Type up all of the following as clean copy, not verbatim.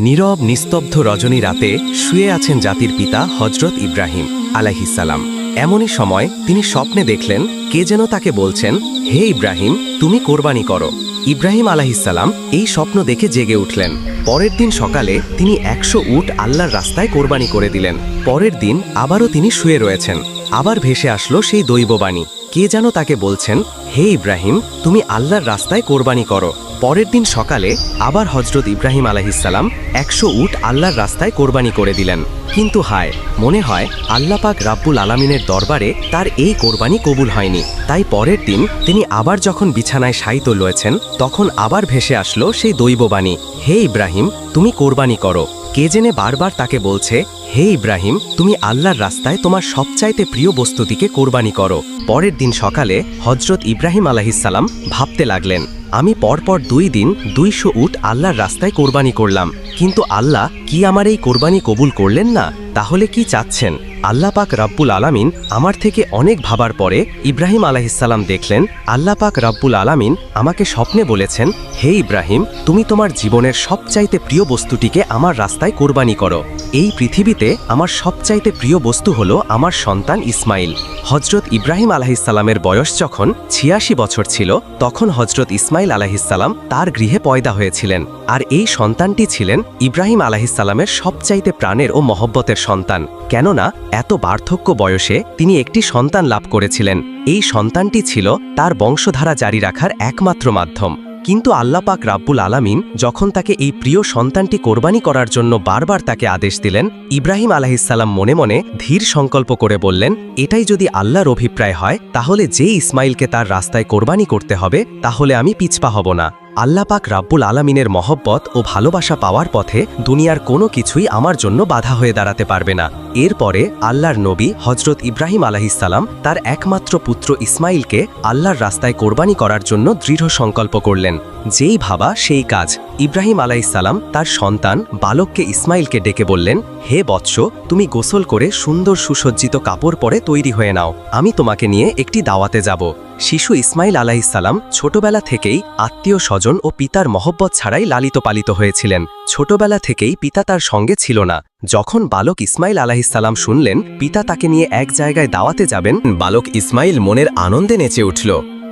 নীরব নিস্তব্ধ রজনী রাতে শুয়ে আছেন জাতির পিতা হজরত ইব্রাহিম আলাইহিসসালাম। এমনই সময় তিনি স্বপ্নে দেখলেন কে যেন তাকে বলছেন, হে ইব্রাহিম, তুমি কোরবানি করো। ইব্রাহিম আলাইহিসসালাম এই স্বপ্ন দেখে জেগে উঠলেন। পরের দিন সকালে তিনি 100 উট আল্লাহর রাস্তায় কোরবানি করে দিলেন। পরের দিন আবারও তিনি শুয়ে রয়েছেন। আবার ভেসে আসলো সেই দৈববাণী, কে যেন তাকে বলছেন, হে ইব্রাহিম, তুমি আল্লাহর রাস্তায় কোরবানি করো। পরের দিন সকালে আবার হজরত ইব্রাহিম আলাইহিসসালাম 100 উট আল্লাহর রাস্তায় কোরবানি করে দিলেন। কিন্তু হায়, মনে হয় আল্লাহ পাক রাব্বুল আলামিনের দরবারে তার এই কোরবানি কবুল হয়নি। তাই পরের দিন তিনি আবার যখন বিছানায় শায়িত রয়েছেন, তখন আবার ভেসে আসলো সেই দৈববাণী, হে ইব্রাহিম, তুমি কোরবানি করো। কে জেনে বারবার তাকে বলছে, হে ইব্রাহিম, তুমি আল্লাহর রাস্তায় তোমার সবচাইতে প্রিয় বস্তুটিকে কোরবানি করো। পরের দিন সকালে হজরত ইব্রাহিম আলাইহিসসালাম ভাবতে লাগলেন, আমি পরপর 2 দিন 200 উট আল্লাহর রাস্তায় কোরবানি করলাম, কিন্তু আল্লাহ কি আমার এই কোরবানি কবুল করলেন না? তাহলে কি চাচ্ছেন? আল্লাহ পাক রাব্বুল আলামিন আমার থেকে অনেক ভাবার পরে ইব্রাহিম আলাইহিসসালাম দেখলেন আল্লাহ পাক রাব্বুল আলামিন আমাকে স্বপ্নে বলেছেন, হে ইব্রাহিম, তুমি তোমার জীবনের সবচাইতে প্রিয় বস্তুটিকে আমার রাস্তায় কোরবানি করো। এই পৃথিবীতে আমার সবচাইতে প্রিয় বস্তু হলো আমার সন্তান ইসমাইল। হজরত ইব্রাহিম আলাইহিসসালামের বয়স যখন 86 বছর ছিল, তখন হজরত ইসমাইল আলাইহিসসালাম তার গৃহে পয়দা হয়েছিলেন। আর এই সন্তানটি ছিলেন ইব্রাহিম আলাইহিসসালামের সবচাইতে প্রাণের ও মহব্বতের সন্তান। কেননা এত বার্ধক্য বয়সে তিনি একটি সন্তান লাভ করেছিলেন। এই সন্তানটি ছিল তার বংশধারা জারি রাখার একমাত্র মাধ্যম। কিন্তু আল্লাহ পাক রাব্বুল আলামিন যখন তাকে এই প্রিয় সন্তানটি কোরবানি করার জন্য বারবার তাকে আদেশ দিলেন, ইব্রাহিম আলাইহিসসালাম মনে মনে ধীর সংকল্প করে বললেন, এটাই যদি আল্লাহর অভিপ্রায় হয়, তাহলে যে ইসমাইলকে তার রাস্তায় কোরবানি করতে হবে, তাহলে আমি পিছপা হব না। আল্লাহ পাক রাব্বুল আলামিনের মহব্বত ও ভালোবাসা পাওয়ার পথে দুনিয়ার কোনো কিছুই আমার জন্য বাধা হয়ে দাঁড়াতে পারবে না। এরপরে আল্লাহর নবী হজরত ইব্রাহিম আলাইহিসসালাম তার একমাত্র পুত্র ইসমাইলকে আল্লাহর রাস্তায় কোরবানি করার জন্য দৃঢ় সংকল্প করলেন। যেই ভাবা সেই কাজ। ইব্রাহিম আলাইহিসসালাম তার সন্তান বালককে ইসমাইলকে ডেকে বললেন, হে বৎস, তুমি গোসল করে সুন্দর সুসজ্জিত কাপড় পরে তৈরি হয়ে নাও, আমি তোমাকে নিয়ে একটি দাওয়াতে যাব। শিশু ইসমাইল আলাইহিসসালাম ছোটবেলা থেকেই আত্মীয় স্বজন ও পিতার মহব্বত ছাড়াই লালিত পালিত হয়েছিলেন। ছোটবেলা থেকেই পিতা তার সঙ্গে ছিল না। যখন বালক ইসমাইল আলাইহিসসালাম শুনলেন পিতা তাকে নিয়ে এক জায়গায় দাওয়াতে যাবেন, বালক ইসমাইল মনের আনন্দে নেচে উঠল।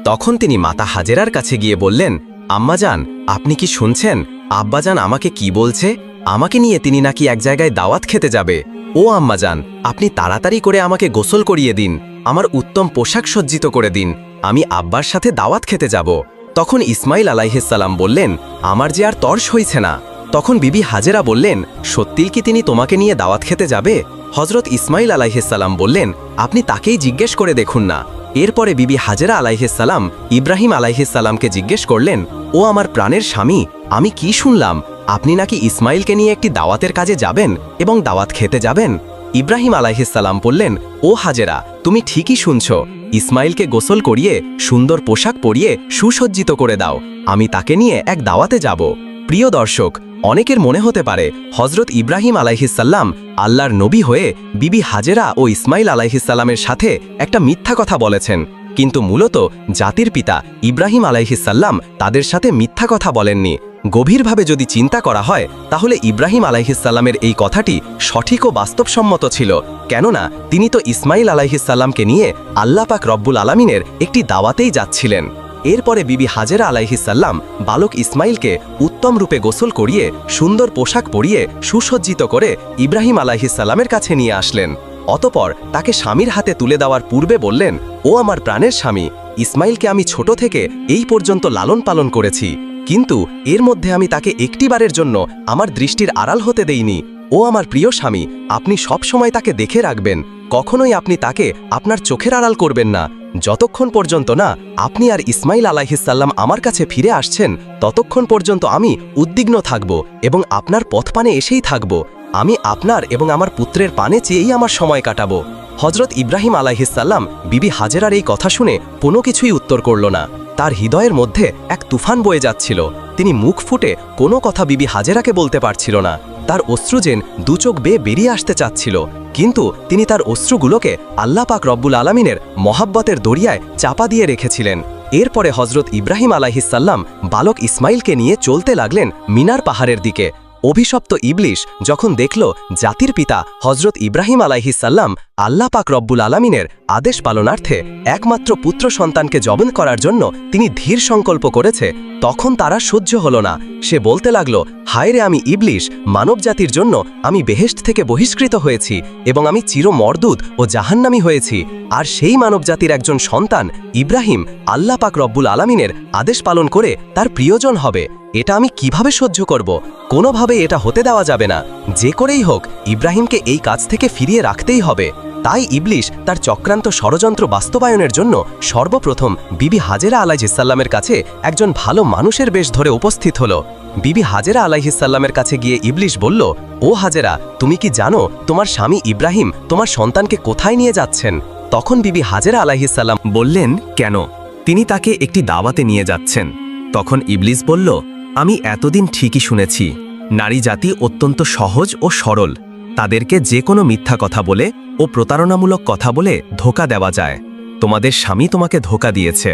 তখন তিনি মাতা হাজেরার কাছে গিয়ে বললেন, আম্মাজান, আপনি কি শুনছেন? আব্বাজান আমাকে কি বলছে? আমাকে নিয়ে তিনি নাকি এক জায়গায় দাওয়াত খেতে যাবে। ও আম্মাজান, আপনি তাড়াতাড়ি করে আমাকে গোসল করিয়ে দিন, আমার উত্তম পোশাক সজ্জিত করে দিন, আমি আব্বার সাথে দাওয়াত খেতে যাব। তখন ইসমাইল আলাইহিসসালাম বললেন, আমার যে আর তর্স হইছে না। তখন বিবি হাজেরা বললেন, সত্যিই কি তিনি তোমাকে নিয়ে দাওয়াত খেতে যাবে? হজরত ইসমাইল আলাইহিসসালাম বললেন, আপনি তাকেই জিজ্ঞেস করে দেখুন না। এরপরে বিবি হাজেরা আলাইহিসসালাম ইব্রাহিম আলাইহিসসালামকে জিজ্ঞেস করলেন, ও আমার প্রাণের স্বামী, আমি কি শুনলাম আপনি নাকি ইসমাইলকে নিয়ে একটি দাওয়াতের কাজে যাবেন এবং দাওয়াত খেতে যাবেন? ইব্রাহিম আলাইহিসসালাম বললেন, ও হাজেরা, তুমি ঠিকই শুনছ, ইসমাইলকে গোসল করিয়ে সুন্দর পোশাক পরিয়ে সুসজ্জিত করে দাও, আমি তাকে নিয়ে এক দাওয়াতে যাব। প্রিয় দর্শক, অনেকের মনে হতে পারে হজরত ইব্রাহিম আলাইহিসসালাম আল্লাহর নবী হয়ে বিবি হাজেরা ও ইসমাইল আলাইহিসসালামের সাথে একটা মিথ্যা কথা বলেছেন, কিন্তু মূলত জাতির পিতা ইব্রাহিম আলাইহিসসালাম তাদের সাথে মিথ্যা কথা বলেননি। গভীরভাবে যদি চিন্তা করা হয়, তাহলে ইব্রাহিম আলাইহিসসালামের এই কথাটি সঠিক ও বাস্তবসম্মত ছিল। কেননা তিনি তো ইসমাইল আলাইহিসসালামকে নিয়ে আল্লাহ পাক রব্বুল আলামিনের একটি দাওয়াতেই যাচ্ছিলেন। এরপরে বিবি হাজেরা আলাইহিসসালাম বালক ইসমাইলকে উত্তম রূপে গোসল করিয়ে সুন্দর পোশাক পরিয়ে সুসজ্জিত করে ইব্রাহিম আলাইহিসসালামের কাছে নিয়ে আসলেন। অতপর তাকে স্বামীর হাতে তুলে দেওয়ার পূর্বে বললেন, ও আমার প্রাণের স্বামী, ইসমাইলকে আমি ছোট থেকে এই পর্যন্ত লালন পালন করেছি, কিন্তু এর মধ্যে আমি তাকে একটিবারের জন্য আমার দৃষ্টির আড়াল হতে দেইনি। ও আমার প্রিয় স্বামী, আপনি সব সময় তাকে দেখে রাখবেন, কখনোই আপনি তাকে আপনার চোখের আড়াল করবেন না। যতক্ষণ পর্যন্ত না আপনি আর ইসমাইল আলাইহিসসালাম আমার কাছে ফিরে আসছেন, ততক্ষণ পর্যন্ত আমি উদ্বিগ্ন থাকব এবং আপনার পথপানে এসেই থাকব। আমি আপনার এবং আমার পুত্রের পানে চেয়েই আমার সময় কাটাবো। হজরত ইব্রাহিম আলাইহিসসালাম বিবি হাজেরার এই কথা শুনে কোনো কিছুই উত্তর করল না। তার হৃদয়ের মধ্যে এক তুফান বয়ে যাচ্ছিল। তিনি মুখ ফুটে কোনো কথা বিবি হাজেরাকে বলতে পারছিল না। তার অশ্রু যেন দুচোখ বেয়ে বেরিয়ে আসতে চাচ্ছিল, কিন্তু তিনি তার অশ্রুগুলোকে আল্লাহ পাক রব্বুল আলামিনের মহাব্বতের দরিয়ায় চাপা দিয়ে রেখেছিলেন। এরপরে হজরত ইব্রাহিম আলাইহিসসালাম বালক ইসমাইলকে নিয়ে চলতে লাগলেন মিনার পাহাড়ের দিকে। অভিশপ্ত ইবলিশ যখন দেখল জাতির পিতা হজরত ইব্রাহিম আলাইহিসাল্লাম আল্লাহ পাক রব্বুল আলামিনের আদেশ পালনার্থে একমাত্র পুত্র সন্তানকে জবন করার জন্য তিনি ধীর সংকল্প করেছে, তখন তারা সহ্য হল না। সে বলতে লাগল, হায় রে, আমি ইবলিশ, মানবজাতির জন্য আমি বেহেশত থেকে বহিষ্কৃত হয়েছি এবং আমি চিরমর্দুদ ও জাহান্নামী হয়েছি। আর সেই মানবজাতির একজন সন্তান ইব্রাহিম আল্লাহ পাক রব্বুল আলামিনের আদেশ পালন করে তার প্রিয়জন হবে। এটা আমি কিভাবে সহ্য করব? কোনোভাবে এটা হতে দেওয়া যাবে না। যে করেই হোক ইব্রাহিমকে এই কাজ থেকে ফিরিয়ে রাখতেই হবে। তাই ইবলিশ তার চক্রান্ত ষড়যন্ত্র বাস্তবায়নের জন্য সর্বপ্রথম বিবি হাজেরা আলাইহিসসালামের কাছে একজন ভালো মানুষের বেশ ধরে উপস্থিত হল। বিবি হাজেরা আলাইহিসসালামের কাছে গিয়ে ইবলিশ বলল, ও হাজেরা, তুমি কি জানো তোমার স্বামী ইব্রাহিম তোমার সন্তানকে কোথায় নিয়ে যাচ্ছেন? তখন বিবি হাজেরা আলাইহিসসালাম বললেন, কেন? তিনি তাকে একটি দাওয়াতে নিয়ে যাচ্ছেন। তখন ইবলিশ বলল, আমি এতদিন ঠিকই শুনেছি, নারী জাতি অত্যন্ত সহজ ও সরল। তাদেরকে যে কোনো মিথ্যা কথা বলে ও প্রতারণামূলক কথা বলে ধোকা দেওয়া যায়। তোমাদের স্বামী তোমাকে ধোকা দিয়েছে।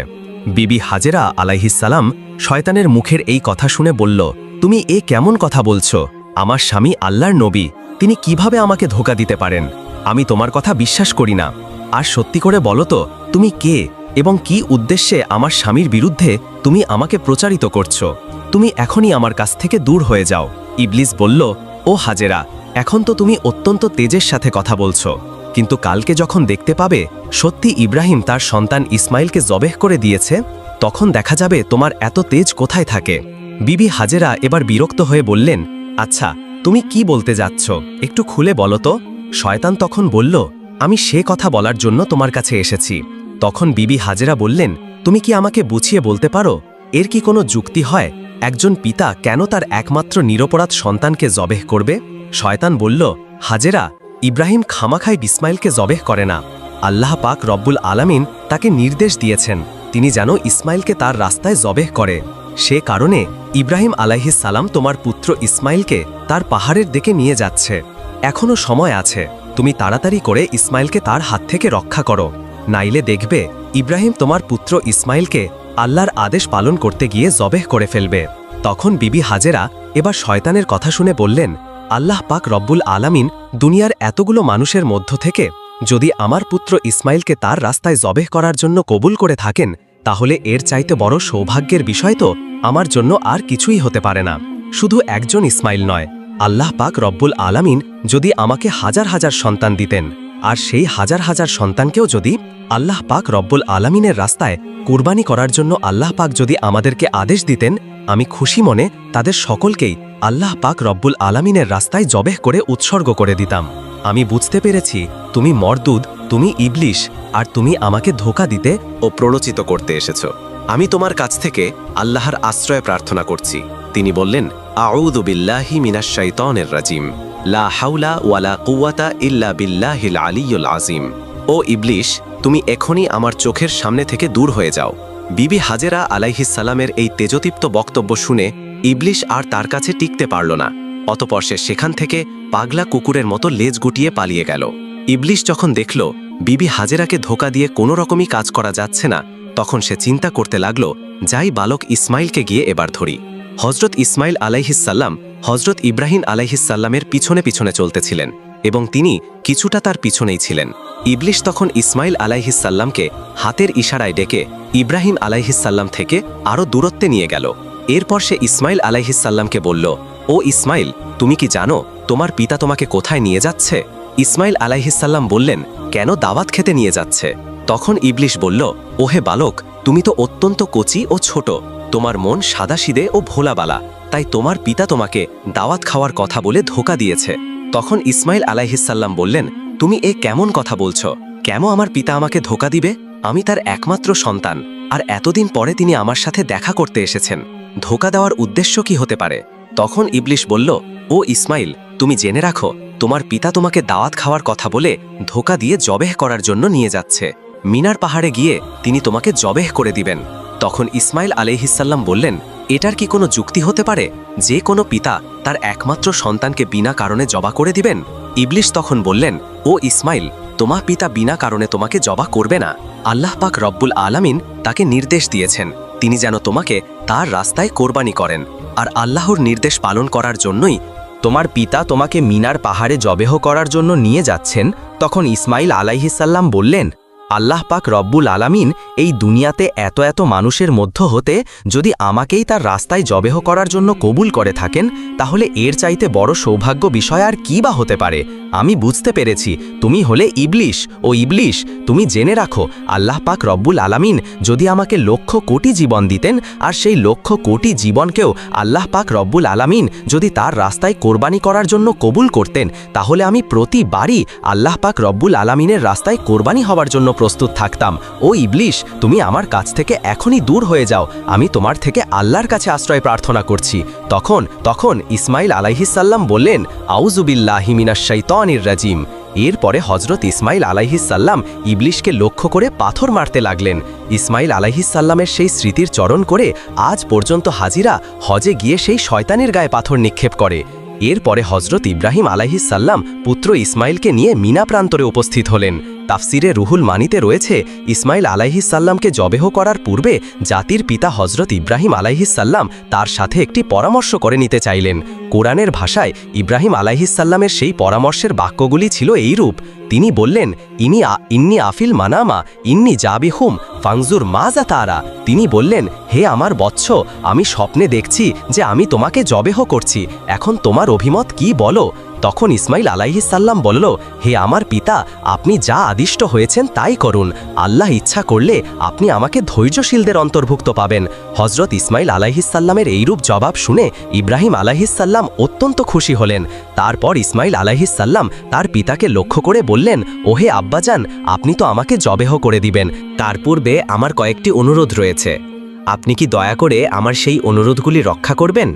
বিবি হাজেরা আলাইহিসসালাম শয়তানের মুখের এই কথা শুনে বলল, তুমি এ কেমন কথা বলছো? আমার স্বামী আল্লাহর নবী, তিনি কিভাবে আমাকে ধোকা দিতে পারেন? আমি তোমার কথা বিশ্বাস করি না। আর সত্যি করে বলো তো, তুমি কে এবং কি উদ্দেশ্যে আমার স্বামীর বিরুদ্ধে তুমি আমাকে প্রচারিত করছো? তুমি এখনই আমার কাছ থেকে দূর হয়ে যাও। ইবলিস বলল, ও হাজেরা, এখন তো তুমি অত্যন্ত তেজের সাথে কথা বলছো, কিন্তু কালকে যখন দেখতে পাবে সত্যি ইব্রাহিম তার সন্তান ইসমাইলকে জবেহ করে দিয়েছে, তখন দেখা যাবে তোমার এত তেজ কোথায় থাকে। বিবি হাজেরা এবার বিরক্ত হয়ে বললেন, আচ্ছা, তুমি কি বলতে যাচ্ছ? একটু খুলে বলো তো। শয়তান তখন বলল, আমি সে কথা বলার জন্য তোমার কাছে এসেছি। তখন বিবি হাজেরা বললেন, তুমি কি আমাকে বুঝিয়ে বলতে পারো এর কি কোনো যুক্তি হয়? একজন পিতা কেন তার একমাত্র নিরপরাধ সন্তানকে জবেহ করবে? শয়তান বলল, হাজেরা, ইব্রাহিম খামাখাই ইসমাইলকে জবেহ করে না। আল্লাহ পাক রব্বুল আলামিন তাকে নির্দেশ দিয়েছেন তিনি যেন ইসমাইলকে তার রাস্তায় জবেহ করে। সে কারণে ইব্রাহিম আলাইহিসসালাম তোমার পুত্র ইসমাইলকে তার পাহাড়ের দিকে নিয়ে যাচ্ছে। এখনো সময় আছে, তুমি তাড়াতাড়ি করে ইসমাইলকে তার হাত থেকে রক্ষা করো, নাইলে দেখবে ইব্রাহিম তোমার পুত্র ইসমাইলকে আল্লাহর আদেশ পালন করতে গিয়ে জবেহ করে ফেলবে। তখন বিবি হাজেরা এবার শয়তানের কথা শুনে বললেন, আল্লাহ পাক রব্বুল আলামিন দুনিয়ার এতগুলো মানুষের মধ্য থেকে যদি আমার পুত্র ইসমাইলকে তার রাস্তায় জবেহ করার জন্য কবুল করে থাকেন, তাহলে এর চাইতে বড় সৌভাগ্যের বিষয় তো আমার জন্য আর কিছুই হতে পারে না। শুধু একজন ইসমাইল নয়, আল্লাহ পাক রব্বুল আলামিন যদি আমাকে হাজার হাজার সন্তান দিতেন, আর সেই হাজার হাজার সন্তানকেও যদি আল্লাহ পাক রব্বুল আলামিনের রাস্তায় কুরবানি করার জন্য আল্লাহ পাক যদি আমাদেরকে আদেশ দিতেন, আমি খুশি মনে তাদের সকলকেই আল্লাহ পাক রব্বুল আলামিনের রাস্তায় জবেহ করে উৎসর্গ করে দিতাম। আমি বুঝতে পেরেছি তুমি মরদুদ, তুমি ইবলিশ, আর তুমি আমাকে ধোঁকা দিতে ও প্ররোচিত করতে এসেছো। আমি তোমার কাছ থেকে আল্লাহর আশ্রয় প্রার্থনা করছি। তিনি বললেন, আউযু বিল্লাহি মিনাশ শাইতানির রাজিম, লা হাওলা ওয়ালা কুওয়াতা ইল্লা বিল্লাহিল আলিয়্যুল আযীম। ও ইবলিশ, তুমি এখনই আমার চোখের সামনে থেকে দূর হয়ে যাও। বিবি হাজেরা আলাইহিসসালামের এই তেজদীপ্ত বক্তব্য শুনে ইবলিশ আর তার কাছে টিকতে পারল না। অতঃপর সে সেখান থেকে পাগলা কুকুরের মতো লেজ গুটিয়ে পালিয়ে গেল। ইবলিশ যখন দেখল বিবি হাজেরাকে ধোঁকা দিয়ে কোনো রকমই কাজ করা যাচ্ছে না, তখন সে চিন্তা করতে লাগল, যাই বালক ইসমাইলকে গিয়ে এবার ধরি। হজরত ইসমাইল আলাইহিসসালাম হজরত ইব্রাহিম আলাইহিসসালামের পিছনে পিছনে চলতেছিলেন এবং তিনি কিছুটা তার পিছনেই ছিলেন। ইবলিশ তখন ইসমাইল আলাইহিসসালামকে হাতের ইশারায় ডেকে ইব্রাহিম আলাইহিসসালাম থেকে আরও দূরত্বে নিয়ে গেল। এরপর সে ইসমাইল আলাইহিসসালামকে বলল, ও ইসমাইল, তুমি কি জানো তোমার পিতা তোমাকে কোথায় নিয়ে যাচ্ছে? ইসমাইল আলাইহিসসালাম বললেন, কেন দাওয়াত খেতে নিয়ে যাচ্ছে? তখন ইবলিশ বলল, ওহে বালক, তুমি তো অত্যন্ত কচি ও ছোট, তোমার মন সাদাসিদে ও ভোলাবালা, তাই তোমার পিতা তোমাকে দাওয়াত খাওয়ার কথা বলে ধোঁকা দিয়েছে। তখন ইসমাইল আলাইহিসসালাম বললেন, তুমি এ কেমন কথা বলছো? কেন আমার পিতা আমাকে ধোঁকা দিবে? আমি তার একমাত্র সন্তান, আর এতদিন পরে তিনি আমার সাথে দেখা করতে এসেছেন। ধোঁকা দেওয়ার উদ্দেশ্য কি হতে পারে? তখন ইবলিশ বলল, ও ইসমাইল, তুমি জেনে রাখো তোমার পিতা তোমাকে দাওয়াত খাওয়ার কথা বলে ধোঁকা দিয়ে জবেহ করার জন্য নিয়ে যাচ্ছে। মিনার পাহাড়ে গিয়ে তিনি তোমাকে জবেহ করে দিবেন। তখন ইসমাইল আলাইহিসসালাম বললেন, এটার কি কোনো যুক্তি হতে পারে যে কোনো পিতা তার একমাত্র সন্তানকে বিনা কারণে জবা করে দিবেন? ইবলিশ তখন বললেন, ও ইসমাইল, তোমার পিতা বিনা কারণে তোমাকে জবা করবে না। আল্লাহ পাক রব্বুল আলামিন তাকে নির্দেশ দিয়েছেন তিনি যেন তোমাকে তার রাস্তায় কোরবানি করেন, আর আল্লাহর নির্দেশ পালন করার জন্যই তোমার পিতা তোমাকে মিনার পাহাড়ে জবেহ করার জন্য নিয়ে যাচ্ছেন, তখন ইসমাইল আলাইহিসাল্লাম বললেন, আল্লাহ পাক রব্বুল আলামিন এই দুনিয়াতে এত এত মানুষের মধ্য হতে যদি আমাকেই তার রাস্তায় জবেহ করার জন্য কবুল করে থাকেন, তাহলে এর চাইতে বড় সৌভাগ্য বিষয় আর কী বা হতে পারে। আমি বুঝতে পেরেছি তুমি হলে ইবলিশ। ও ইবলিশ, তুমি জেনে রাখো, আল্লাহ পাক রব্বুল আলামিন যদি আমাকে লক্ষ কোটি জীবন দিতেন, আর সেই লক্ষ কোটি জীবনকেও আল্লাহ পাক রব্বুল আলামিন যদি তার রাস্তায় কোরবানি করার জন্য কবুল করতেন, তাহলে আমি প্রতিবারই আল্লাহ পাক রব্বুল আলামিনের রাস্তায় কোরবানি হওয়ার জন্য প্রস্তুত থাকতাম। ও ইবলিশ, তুমি আমার কাছ থেকে এখনই দূর হয়ে যাও, আমি তোমার থেকে আল্লাহর কাছে আশ্রয় প্রার্থনা করছি। তখন ইসমাইল আলাইহিসাল্লাম বললেন, আউযুবিল্লাহি মিনাশ শাইতানির রাজিম। এরপরে হজরত ইসমাইল আলাইহিসাল্লাম ইবলিশকে লক্ষ্য করে পাথর মারতে লাগলেন। ইসমাইল আলাইহিসাল্লামের সেই স্মৃতির চরণ করে আজ পর্যন্ত হাজিরা হজে গিয়ে সেই শয়তানের গায়ে পাথর নিক্ষেপ করে। এরপরে হজরত ইব্রাহিম আলাইহিসাল্লাম পুত্র ইসমাইলকে নিয়ে মিনা প্রান্তরে উপস্থিত হলেন। তাফসিরে রুহুল মানিতে রয়েছে, ইসমাইল আলাইহিসাল্লামকে জবেহ করার পূর্বে জাতির পিতা হজরত ইব্রাহিম আলাইহিসাল্লাম তার সাথে একটি পরামর্শ করে নিতে চাইলেন। কোরআনের ভাষায় ইব্রাহিম আলাইহিসাল্লামের সেই পরামর্শের বাক্যগুলি ছিল এইরূপ। তিনি বললেন, ইন্নি আফিল মানামা ইন্নি জাবিহুম ফাংজুর মাজা তারা। তিনি বললেন, হে আমার বৎস, আমি স্বপ্নে দেখছি যে আমি তোমাকে জবেহ করছি, এখন তোমার অভিমত কি বলো। তখন ইসমাইল আলাইহিসাল্লাম বলল, হে আমার পিতা, আপনি যা আদিষ্ট হয়েছেন তাই করুন, আল্লাহ ইচ্ছা করলে আপনি আমাকে ধৈর্যশীলদের অন্তর্ভুক্ত পাবেন। হজরত ইসমাইল আলাইহিসাল্লামের এইরূপ জবাব শুনে ইব্রাহিম আলাইহিসাল্লাম অত্যন্ত খুশি হলেন। তারপর ইসমাইল আলাইহিসাল্লাম তার পিতাকে লক্ষ্য করে বললেন, ওহে আব্বাজান, আপনি তো আমাকে জবেহ করে দিবেন, তার পূর্বে আমার কয়েকটি অনুরোধ রয়েছে, আপনি কি দয়া করে আমার সেই অনুরোধগুলি রক্ষা করবেন?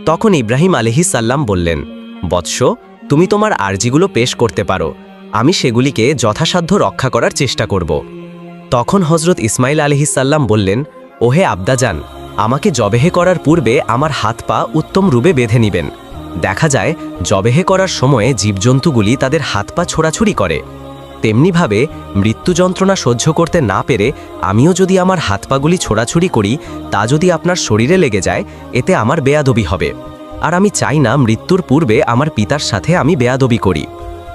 তখন ইব্রাহিম আলাইহিসাল্লাম বললেন, বৎস, তুমি তোমার আর্জিগুলো পেশ করতে পারো, আমি সেগুলিকে যথাসাধ্য রক্ষা করার চেষ্টা করব। তখন হজরত ইসমাইল আলাইহিসাল্লাম বললেন, ওহে আব্দাজান, আমাকে জবেহে করার পূর্বে আমার হাত পা উত্তম রূপে বেঁধে নিবেন। দেখা যায় জবেহে করার সময়ে জীবজন্তুগুলি তাদের হাত পা ছোড়াছুড়ি করে, তেমনিভাবে মৃত্যু যন্ত্রণা সহ্য করতে না পেরে আমিও যদি আমার হাত পাগুলি ছোড়াছুড়ি করি, তা যদি আপনার শরীরে লেগে যায়, এতে আমার বেয়াদবি হবে, আর আমি চাই না মৃত্যুর পূর্বে আমার পিতার সাথে আমি বেয়াদবি করি।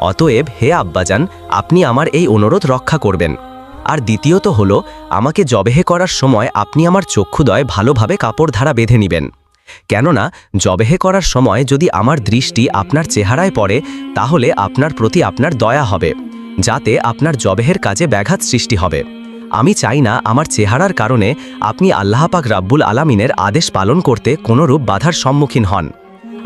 অতএব হে আব্বাজান, আপনি আমার এই অনুরোধ রক্ষা করবেন। আর দ্বিতীয়ত হলো, আমাকে জবেহে করার সময় আপনি আমার চক্ষুদয় ভালোভাবে কাপড় ধারা বেঁধে নেবেন, কেননা জবেহে করার সময় যদি আমার দৃষ্টি আপনার চেহারায় পড়ে, তাহলে আপনার প্রতি আপনার দয়া হবে, যাতে আপনার জবেহের কাজে ব্যাঘাত সৃষ্টি হবে। আমি চাই না আমার চেহারার কারণে আপনি আল্লাহ পাক রাব্বুল আলামিনের আদেশ পালন করতে কোনোরূপ বাধার সম্মুখীন হন।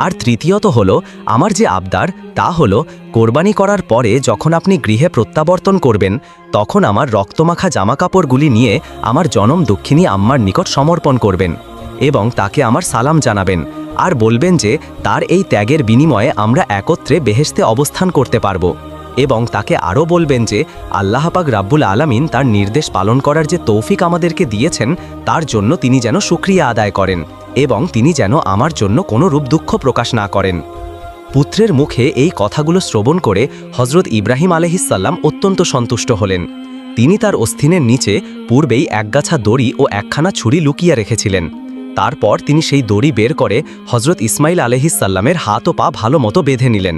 আর তৃতীয়ত হলো, আমার যে আবদার তা হলো, কোরবানি করার পরে যখন আপনি গৃহে প্রত্যাবর্তন করবেন, তখন আমার রক্তমাখা জামাকাপড়গুলি নিয়ে আমার জনম দুঃখিনী আম্মার নিকট সমর্পণ করবেন এবং তাকে আমার সালাম জানাবেন, আর বলবেন যে তার এই ত্যাগের বিনিময়ে আমরা একত্রে বেহেশতে অবস্থান করতে পারব, এবং তাকে আরও বলবেন যে আল্লাহ পাক রাব্বুল আলামিন তার নির্দেশ পালন করার যে তৌফিক আমাদেরকে দিয়েছেন, তার জন্য তিনি যেন শুকরিয়া আদায় করেন, এবং তিনি যেন আমার জন্য কোনো রূপ দুঃখ প্রকাশ না করেন। পুত্রের মুখে এই কথাগুলো শ্রবণ করে হজরত ইব্রাহিম আলাইহিসসালাম অত্যন্ত সন্তুষ্ট হলেন। তিনি তার অস্থিনের নিচে পূর্বেই একগাছা দড়ি ও একখানা ছুরি লুকিয়ে রেখেছিলেন। তারপর তিনি সেই দড়ি বের করে হজরত ইসমাইল আলাইহিসসালামের হাত ও পা ভালো মতো বেঁধে নিলেন।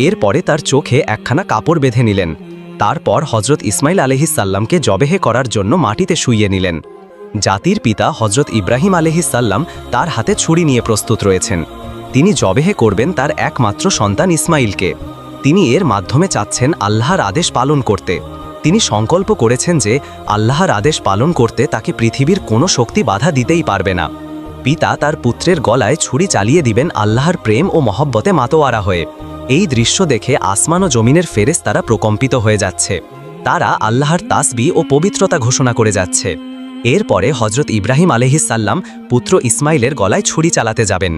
এরপরে তার চোখে একখানা কাপড় বেঁধে নিলেন। তারপর হজরত ইসমাইল আলাইহিসসালামকে জবেহে করার জন্য মাটিতে শুইয়ে নিলেন। জাতির পিতা হজরত ইব্রাহিম আলাইহিসসালাম তার হাতে ছুরি নিয়ে প্রস্তুত রয়েছেন। তিনি জবেহে করবেন তার একমাত্র সন্তান ইসমাইলকে। তিনি এর মাধ্যমে চাচ্ছেন আল্লাহর আদেশ পালন করতে। তিনি সংকল্প করেছেন যে আল্লাহর আদেশ পালন করতে তাকে পৃথিবীর কোনো শক্তি বাধা দিতেই পারবে না। পিতা তার পুত্রের গলায় ছুরি চালিয়ে দিবেন আল্লাহর প্রেম ও মহব্বতে মাতোয়ারা হয়ে। এই দৃশ্য দেখে আসমান ও জমিনের ফেরেশতারা প্রকম্পিত হয়ে যাচ্ছে। তারা আল্লাহর তাসবিহ ও পবিত্রতা ঘোষণা করে যাচ্ছে। এরপরে হজরত ইব্রাহিম আলাইহিসসালাম পুত্র ইসমাইলের গলায় ছুরি চালাতে যাবেন।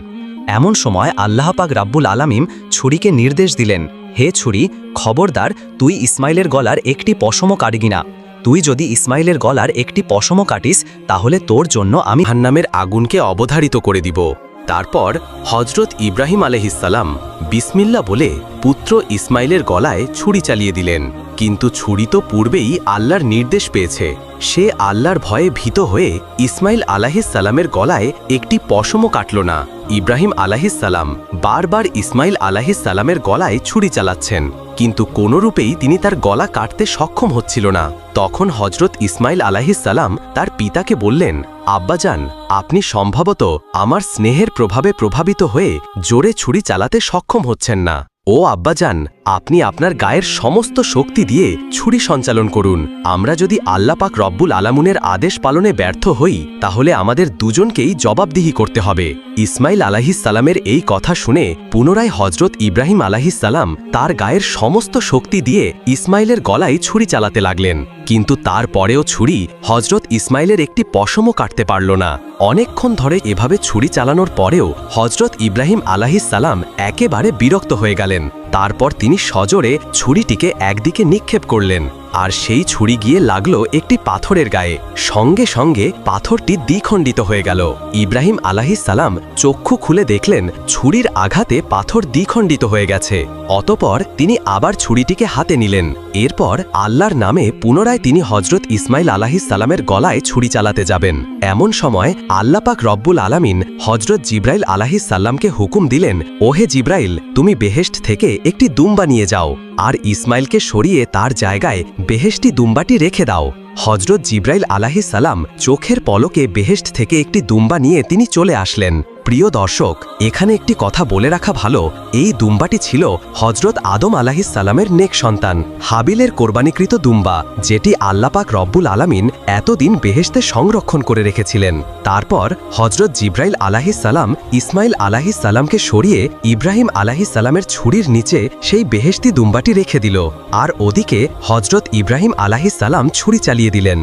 এমন সময় আল্লাহ পাক রাব্বুল আলামিন ছুরিকে নির্দেশ দিলেন, হে ছুরি, খবরদার, তুই ইসমাইলের গলার একটি পশমও কাটবি না। তুই যদি ইসমাইলের গলার একটি পশমও কাটিস, তাহলে তোর জন্য আমি জাহান্নামের আগুনকে অবধারিত করে দিব। তারপর হজরত ইব্রাহিম আলাইহিসসালাম বিসমিল্লাহ বলে পুত্র ইসমাইলের গলায় ছুরি চালিয়ে দিলেন। কিন্তু ছুরি তো পূর্বেই আল্লাহর নির্দেশ পেয়েছে। সে আল্লাহর ভয়ে ভীত হয়ে ইসমাইল আলাইহিসসালামের গলায় একটি পশমও কাটল না। ইব্রাহিম আলাইহিসসালাম বারবার ইসমাইল আলাইহিসসালামের গলায় ছুরি চালাচ্ছেন, কিন্তু কোনোরূপেই তিনি তার গলা কাটতে সক্ষম হচ্ছিল না। তখন হজরত ইসমাইল আলাইহিসসালাম তার পিতাকে বললেন, আব্বাজান, আপনি সম্ভবত আমার স্নেহের প্রভাবে প্রভাবিত হয়ে জোরে ছুরি চালাতে সক্ষম হচ্ছেন না। ও আব্বাজান, আপনি আপনার গায়ের সমস্ত শক্তি দিয়ে ছুরি সঞ্চালন করুন। আমরা যদি আল্লাহ পাক রব্বুল আলামিনের আদেশ পালনে ব্যর্থ হই, তাহলে আমাদের দুজনকেই জবাবদিহি করতে হবে। ইসমাইল আলাইহিসসালামের এই কথা শুনে পুনরায় হজরত ইব্রাহিম আলাইহিসসালাম তার গায়ের সমস্ত শক্তি দিয়ে ইসমাইলের গলায় ছুরি চালাতে লাগলেন, কিন্তু তারপরেও ছুরি হজরত ইসমাইলের একটি পশমও কাটতে পারল না। অনেকক্ষণ ধরে এভাবে ছুরি চালানোর পরেও হজরত ইব্রাহিম আলাইহিসসালাম একেবারে বিরক্ত হয়ে গেলেন। তারপর তিনি সজোরে ছুরিটিকে একদিকে নিক্ষেপ করলেন, আর সেই ছুরি গিয়ে লাগলো একটি পাথরের গায়ে। সঙ্গে সঙ্গে পাথরটি দ্বিখণ্ডিত হয়ে গেল। ইব্রাহিম আলাইহিসসালাম চক্ষু খুলে দেখলেন ছুরির আঘাতে পাথর দ্বিখণ্ডিত হয়ে গেছে। অতঃপর তিনি আবার ছুরিটিকে হাতে নিলেন। এরপর আল্লাহর নামে পুনরায় তিনি হজরত ইসমাইল আলাইহিসসালামের গলায় ছুরি চালাতে যাবেন। এমন সময় আল্লাহ পাক রব্বুল আলামিন হজরত জিব্রাইল আলাইহিসসালামকে হুকুম দিলেন, ওহে জিব্রাইল, তুমি বেহেশত থেকে একটি দুম্বা নিয়ে যাও, আর ইসমাইলকে সরিয়ে তার জায়গায় বেহেশতি দুম্বাটি রেখে দাও। হজরত জিব্রাইল আলাইহিসসালাম চোখের পলকে বেহেশত থেকে একটি দুম্বা নিয়ে তিনি চলে আসলেন। প্রিয় দর্শক, এখানে একটি কথা বলে রাখা ভালো, এই দুম্বাটি ছিল হজরত আদম আলাইহিসসালামের নেক সন্তান হাবিলের কোরবানিকৃত দুম্বা, যেটি আল্লাহ পাক রব্বুল আলামিন এতদিন বেহেশতে সংরক্ষণ করে রেখেছিলেন। তারপর হজরত জিব্রাইল আলাইহিসসালাম ইসমাইল আলাইহিসসালামকে সরিয়ে ইব্রাহিম আলাইহিসসালামের ছুরির নিচে সেই বেহেশতি দুম্বাটি রেখে দিল, আর ওদিকে হজরত ইব্রাহিম আলাইহিসসালাম ছুরি চালিয়ে দিলেন।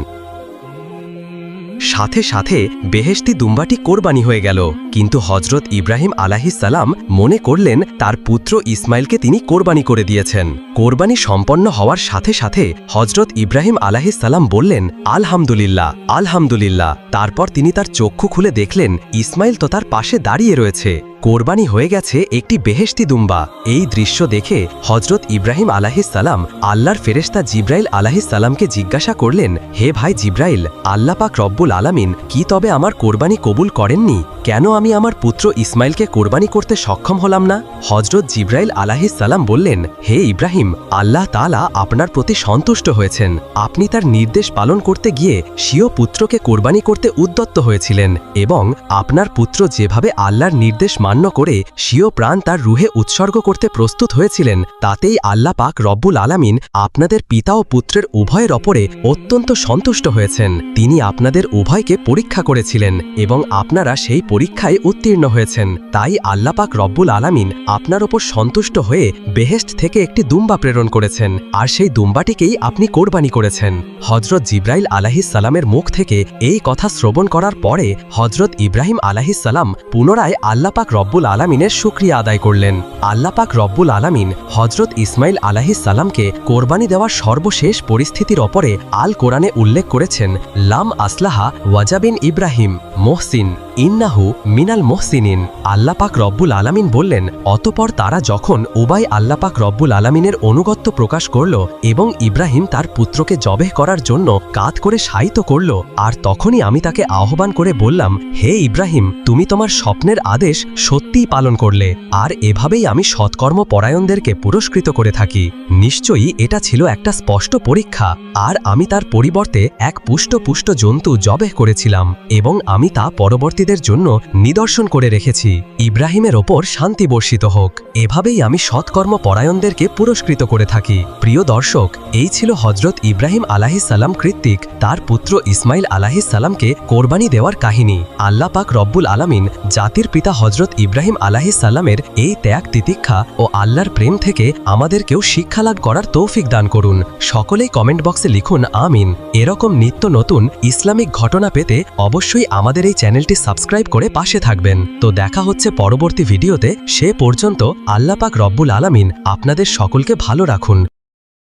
সাথে সাথে বেহেশতি দুম্বাটি কোরবানি হয়ে গেল। কিন্তু হজরত ইব্রাহিম আলাইহিসসালাম মনে করলেন তার পুত্র ইসমাইলকে তিনি কোরবানি করে দিয়েছেন। কোরবানি সম্পন্ন হওয়ার সাথে সাথে হজরত ইব্রাহিম আলাইহিসসালাম বললেন, আলহামদুলিল্লাহ, আলহামদুলিল্লাহ। তারপর তিনি তার চক্ষু খুলে দেখলেন ইসমাইল তো তার পাশে দাঁড়িয়ে রয়েছে। কোরবানি হয়ে গেছে একটি বেহেশতি দুম্বা। এই দৃশ্য দেখে হজরত ইব্রাহিম আলাইহিসসালাম আল্লাহর ফেরেশতা জিব্রাইল আলাইহিসসালামকে জিজ্ঞাসা করলেন, হে ভাই জিব্রাইল, আল্লাহ পাক রব্বুল আলামিন কি তবে আমার কোরবানি কবুল করেননি? কেন আমি আমার পুত্র ইসমাইলকে কোরবানি করতে সক্ষম হলাম না? হজরত জিব্রাইল আলাইহিসসালাম বললেন, হে ইব্রাহিম, আল্লাহ তাআলা আপনার প্রতি সন্তুষ্ট হয়েছেন। আপনি তার নির্দেশ পালন করতে গিয়ে স্বীয় পুত্রকে কোরবানি করতে উদ্যত হয়েছিলেন, এবং আপনার পুত্র যেভাবে আল্লাহর নির্দেশ মান্য করে স্বীয় প্রাণ তার রুহে উৎসর্গ করতে প্রস্তুত হয়েছিলেন, তাতেই আল্লাহ পাক রব্বুল আলামিন আপনাদের পিতা ও পুত্রের উভয়ের ওপরে অত্যন্ত সন্তুষ্ট হয়েছেন। তিনি আপনাদের উভয়কে পরীক্ষা করেছিলেন এবং আপনারা সেই পরীক্ষায় উত্তীর্ণ হয়েছেন। তাই আল্লাহ পাক রব্বুল আলামিন আপনার ওপর সন্তুষ্ট হয়ে বেহেশত থেকে একটি দুম্বা প্রেরণ করেছেন, আর সেই দুম্বাটিকেই আপনি কোরবানি করেছেন। হজরত জিব্রাইল আলাইহিসসালামের মুখ থেকে এই কথা শ্রবণ করার পরে হজরত ইব্রাহিম আলাইহিসসালাম পুনরায় আল্লাহ পাক রব্বুল আলামিনের শুকরিয়া আদায় করলেন। আল্লাহ পাক রব্বুল আলামিন হজরত ইসমাইল আলাইহিসসালামকে কোরবানি দেওয়ার সর্বশেষ পরিস্থিতির ওপরে আল কোরআনে উল্লেখ করেছেন, লাম আসলাহা ওয়াজাবিন ইব্রাহিম মোহসিন ইন্নাহু মিনাল মোহসিনিন। আল্লাহ পাক রব্বুল আলামিন বললেন, অতঃপর তারা যখন উবাই আল্লাহ পাক রব্বুল আলামিনের অনুগত্য প্রকাশ করল এবং ইব্রাহিম তার পুত্রকে জবেহ করার জন্য কাঁধ করে শায়িত করল, আর তখনই আমি তাকে আহ্বান করে বললাম, হে ইব্রাহিম, তুমি তোমার স্বপ্নের আদেশ সত্যিই পালন করলে, আর এভাবেই আমি সৎকর্ম পরায়ণদেরকে পুরস্কৃত করে থাকি। নিশ্চয়ই এটা ছিল একটা স্পষ্ট পরীক্ষা, আর আমি তার পরিবর্তে এক পুষ্ট জন্তু জবেহ করেছিলাম, এবং আমি তা পরবর্তীদের জন্য নিদর্শন করে রেখেছি। ইব্রাহিমের ওপর শান্তি বর্ষিত হোক। এভাবেই আমি সৎকর্ম পরায়ণদেরকে পুরস্কৃত করে থাকি। প্রিয় দর্শক, এই ছিল হজরত ইব্রাহিম আলাইহিসসালাম কর্তৃক তার পুত্র ইসমাইল আলাইহিসসালামকে কোরবানি দেওয়ার কাহিনী। আল্লাহ পাক রব্বুল আলামিন জাতির পিতা হজরত ইব্রাহিম আলাইহিসসালামের এই ত্যাগ তিতিক্ষা ও আল্লাহর প্রেম থেকে আমাদেরকেও শিক্ষালাভ করার তৌফিক দান করুন। সকলেই কমেন্ট বক্সে লিখুন আমিন। এরকম নিত্য নতুন ইসলামিক ঘটনা পেতে অবশ্যই আমাদের এই চ্যানেলটি সাবস্ক্রাইব করে পাশে থাকবেন। তো দেখা হচ্ছে পরবর্তী ভিডিওতে। সে পর্যন্ত আল্লাহ পাক রব্বুল আলামিন আপনাদের সকলকে ভালো রাখুন।